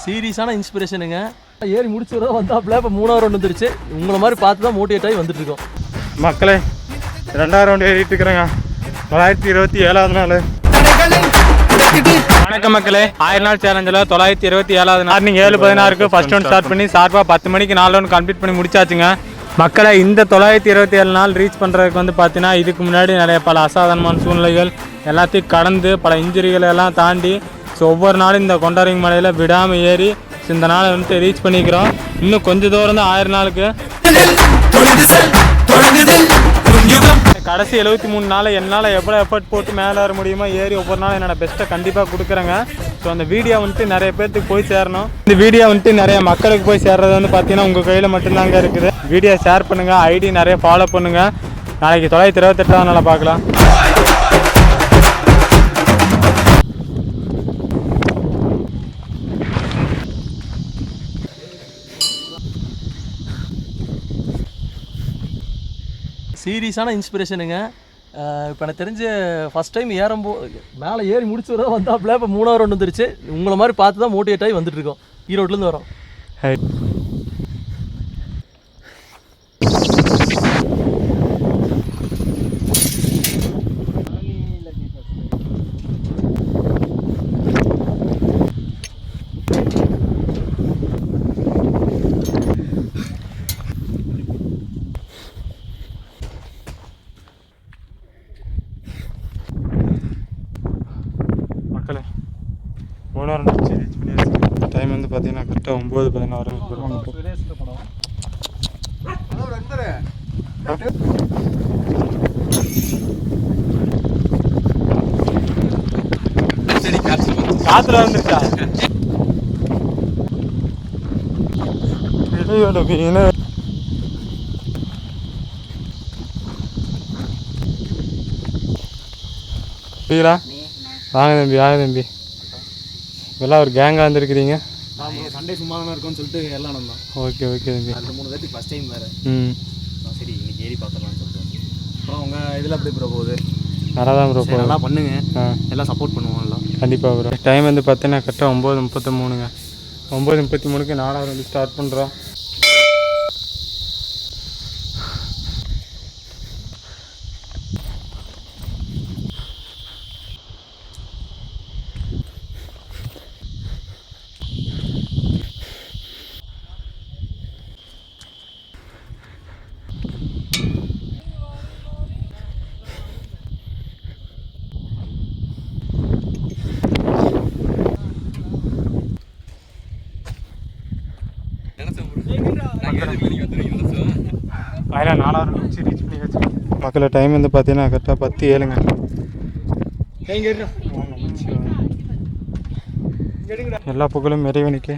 சீரியஸான இன்ஸ்பிரேஷனுங்க. ஏறி முடிச்சுறதா வந்தாப்புல இப்போ 3ஆவது ரவுண்ட் வந்துருச்சு. உங்களை மாதிரி பார்த்து தான் மோட்டிவேட் ஆகி வந்துட்டு இருக்கோம். மக்களே 2ஆவது ரவுண்ட் ஏறிட்டு இருக்கிறேங்க. 927வது நாள். வணக்கம் மக்களே, 1000 நாள் சேலஞ்சில் 927வது நாள். மார்னிங் 7:16க்கு ஃபர்ஸ்ட் ரவுண்ட் ஸ்டார்ட் பண்ணி ஷார்ப்பாக 10 மணிக்கு 4 ரவுண்ட் கம்ப்ளீட் பண்ணி முடிச்சாச்சுங்க. மக்களை இந்த 927 நாள் ரீச் பண்ணுறதுக்கு வந்து பார்த்தீங்கன்னா இதுக்கு முன்னாடி நிறைய பல அசாதாரணமான சூழ்நிலைகள் எல்லாத்தையும் கடந்து பல இன்ஜுரிகளை எல்லாம் தாண்டி ஸோ ஒவ்வொரு நாளும் இந்த கொண்டாரிங் மலையில் விடாமல் ஏறி இந்த நாளை வந்துட்டு ரீச் பண்ணிக்கிறோம். இன்னும் கொஞ்சம் தூரம் தான் 1000 நாளுக்கு. கடைசி 73 நாள் என்னால் எவ்வளோ எஃபர்ட் போட்டு மேலே வர முடியுமோ ஏறி ஒவ்வொரு நாளும் என்னோட பெஸ்ட்டை கண்டிப்பாக கொடுக்குறேங்க. ஸோ அந்த வீடியோ வந்துட்டு நிறைய பேர்த்துக்கு போய் சேரணும். இந்த வீடியோ வந்துட்டு நிறைய மக்களுக்கு போய் சேர்றது வந்து பார்த்தீங்கன்னா உங்கள் கையில் மட்டும்தாங்க இருக்குது. வீடியோ ஷேர் பண்ணுங்கள், ஐடி நிறைய ஃபாலோ பண்ணுங்கள். நாளைக்கு 928வது நாளை பார்க்கலாம். சீரியஸான இன்ஸ்பிரேஷனுங்க. இப்போ எனக்கு தெரிஞ்ச ஃபஸ்ட் டைம் மேலே ஏறி முடிச்சுறதா வந்தாப்புல இப்போ 3ஆவது ரவுண்ட் வந்துருச்சு. உங்களை மாதிரி பார்த்து தான் மோட்டிவேட் ஆகி வந்துட்டு இருக்கோம். ஈரோட்லேருந்து வரோம். மக்களே 3ஆவது ரவுண்ட் ரீச் பண்ணியாச்சு. டைம் வந்து பார்த்தீங்கன்னா கரெக்டாக 9:16. காத்துல வந்துருச்சா மீன் புரியுங்களா? வாங்க தம்பி, வாங்க தம்பி. எல்லாம் ஒரு கேங்காக வந்துருக்குறீங்க. சண்டே சும்மா தானே இருக்கும்னு சொல்லிட்டு எல்லாம் வந்தோம். ஓகே ஓகே தம்பி. அந்த 3 பேருக்கு ஃபஸ்ட் டைம் வேறு. சரி, இன்னைக்கு ஏறி பார்த்துடலாம்னு சொல்லிட்டு. அப்புறம் உங்கள் இதில் எப்படி ப்ரோ போகுது? நல்லா தான் ப்ரோ போகுது. நல்லா பண்ணுங்க, எல்லாம் சப்போர்ட் பண்ணுவோம் எல்லாம். கண்டிப்பாக ப்ரோ. டைம் வந்து பார்த்தீங்கன்னா கரெக்டாக 9:33ங்க. 9:33க்கு 4ஆவது வந்து ஸ்டார்ட் பண்ணுறோம். அதில் 4ஆவது வச்சு ரீச் பண்ணியாச்சு. மக்களை டைம் வந்து பார்த்தீங்கன்னா கரெக்டாக 10:07ங்க. எல்லா புகழும் இறைவனுக்கு.